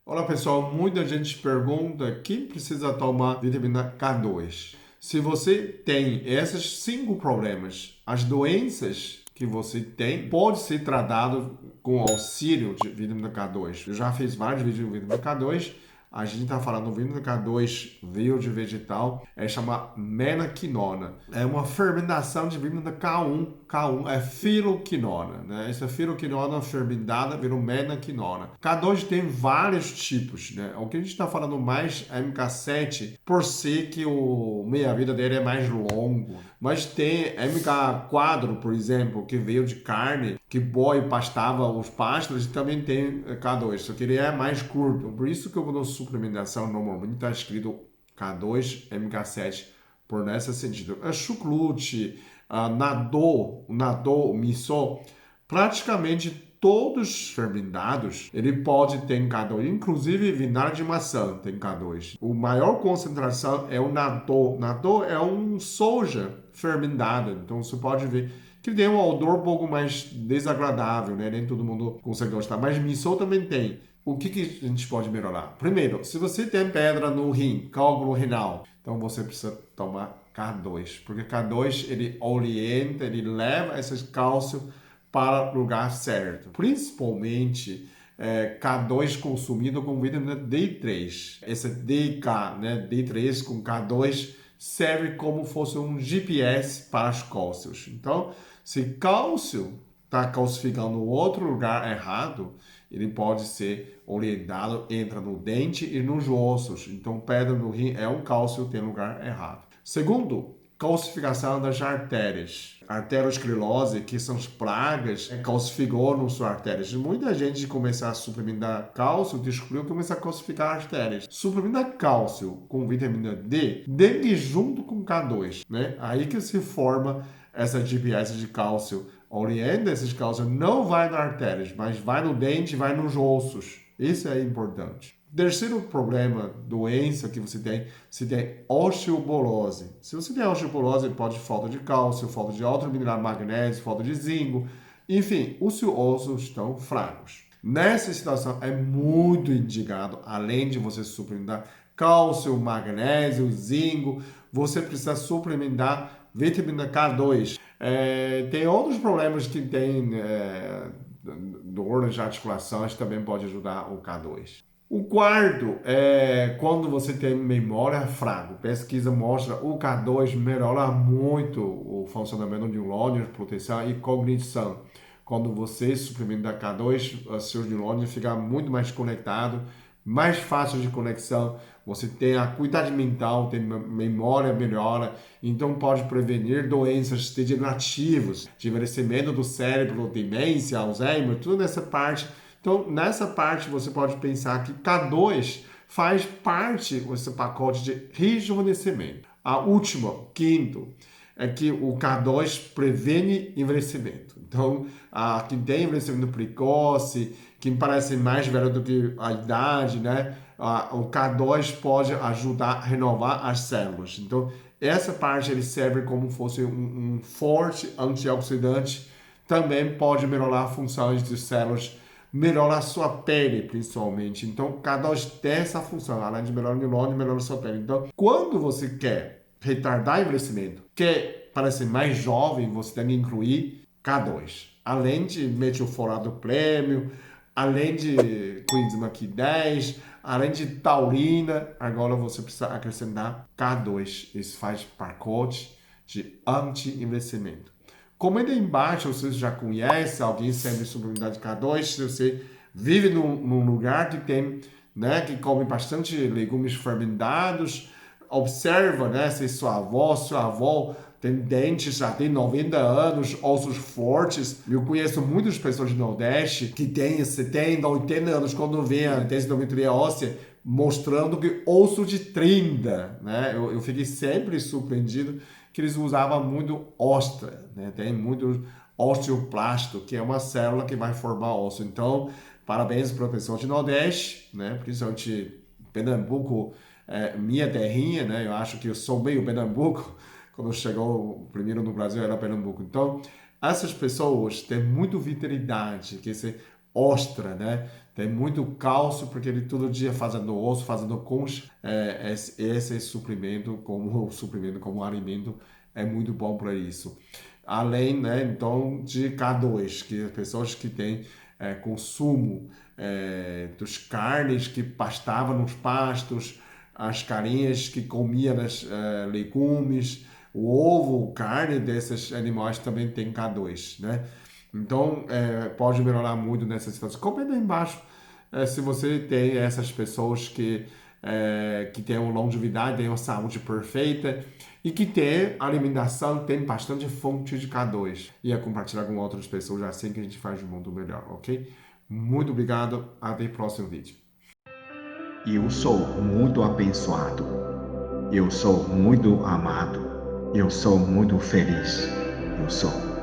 Olá pessoal, muita gente pergunta quem precisa tomar vitamina K2. Se você tem esses 5 problemas, as doenças que você tem pode ser tratado com auxílio de vitamina K2. Eu já fiz vários vídeos de vitamina K2. A gente está falando do vitamina K2 verde vegetal, é chamada menaquinona. É uma fermentação de vitamina K1. K1 é filoquinona, né? Essa filoquinona fermentada vira menaquinona. K2 tem vários tipos, né? O que a gente está falando mais é MK7, por ser que o meia-vida dele é mais longo. Mas tem MK4, por exemplo, que veio de carne, que boi pastava os pastos, e também tem K2, só que ele é mais curto. Por isso que eu dou suplementação normalmente está escrito K2, MK7, por nesse sentido. A chucrute, a nadô, miso, praticamente todos fermentados, ele pode ter K2, inclusive vinagre de maçã tem K2. O maior concentração é o natô. Natô é um soja fermentado, então você pode ver que tem um odor um pouco mais desagradável, né? Nem todo mundo consegue gostar, mas miso também tem. O que a gente pode melhorar? Primeiro, se você tem pedra no rim, cálculo renal, então você precisa tomar K2, porque K2 ele orienta, ele leva esse cálcio para o lugar certo. Principalmente K2 consumido com vitamina D3. Esse DK, né, D3 com K2 serve como fosse um GPS para os cálcios. Então, se cálcio está calcificando no outro lugar errado, ele pode ser orientado, entra no dente e nos ossos. Então, pedra no rim é um cálcio que tem lugar errado. Segundo, calcificação das artérias. Arteriosclerose, que são as pragas, calcificou nas suas artérias. Muita gente começar a suplementar cálcio, descobriu que começa a calcificar as artérias. Suplementar cálcio com vitamina D, dengue junto com K2, né? Aí que se forma essa GPS de cálcio. Orienta esses cálcios, não vai nas artérias, mas vai no dente, vai nos ossos. Isso é importante. Terceiro problema, doença que você tem osteoporose. Se você tem osteoporose, pode falta de cálcio, falta de outro mineral magnésio, falta de zinco. Enfim, os seus ossos estão fracos. Nessa situação, é muito indicado, além de você suplementar cálcio, magnésio, zinco, você precisa suplementar vitamina K2. Tem outros problemas que tem dor de articulações, também pode ajudar o K2. O quarto é quando você tem memória fraca. Pesquisa mostra o K2 melhora muito o funcionamento de neurônios, proteção e cognição. Quando você suplementa K2, seus neurônios ficam muito mais conectados, mais fácil de conexão. Você tem acuidade mental, tem memória melhora, então pode prevenir doenças degenerativas, de envelhecimento do cérebro, demência, Alzheimer, tudo nessa parte. Então, nessa parte, você pode pensar que K2 faz parte desse pacote de rejuvenescimento. A última, quinto, é que o K2 previne envelhecimento. Então, quem tem envelhecimento precoce, quem parece mais velho do que a idade, né? O K2 pode ajudar a renovar as células. Então, essa parte ele serve como fosse um forte antioxidante. Também pode melhorar a função de células, melhora a sua pele, principalmente. Então, K2 tem essa função, além de melhorar o neurônio, melhora a sua pele. Então, quando você quer retardar o envelhecimento, quer parecer mais jovem, você tem que incluir K2. Além de metilforato prêmio, além de coenzima Q10, além de taurina, agora você precisa acrescentar K2. Isso faz pacote de anti-envelhecimento. Comenta aí embaixo se você já conhece alguém sempre suplementado de K2, se você vive num lugar que tem, né, que come bastante legumes fermentados, observa, né, se sua avó tem dentes, já tem 90 anos, ossos fortes. Eu conheço muitas pessoas do Nordeste que têm 70, 80 anos quando vê a densitometria óssea, mostrando que osso de 30, né? Eu fiquei sempre surpreendido que eles usavam muito ostra, né? Tem muito osteoplasto, que é uma célula que vai formar osso. Então, parabéns para o pessoal de Nordeste, né? Principalmente Pernambuco, minha terrinha, né? Eu acho que eu sou meio Pernambuco. Quando chegou primeiro no Brasil era Pernambuco. Então, essas pessoas têm muito vitalidade, que se ostra, né? Tem muito cálcio, porque ele todo dia fazendo osso, fazendo concha. Esse suplemento, como alimento, é muito bom para isso. Além, né, então, de K2, que as pessoas que têm consumo dos carnes que pastavam nos pastos, as carinhas que comiam legumes, o ovo, carne desses animais também tem K2, né? Então, pode melhorar muito nessa situação. Comenta aí embaixo se você tem essas pessoas que têm uma longevidade, têm uma saúde perfeita e que tem alimentação, tem bastante fonte de K2. E a compartilhar com outras pessoas assim que a gente faz o mundo melhor, ok? Muito obrigado. Até o próximo vídeo. Eu sou muito abençoado. Eu sou muito amado. Eu sou muito feliz. Eu sou.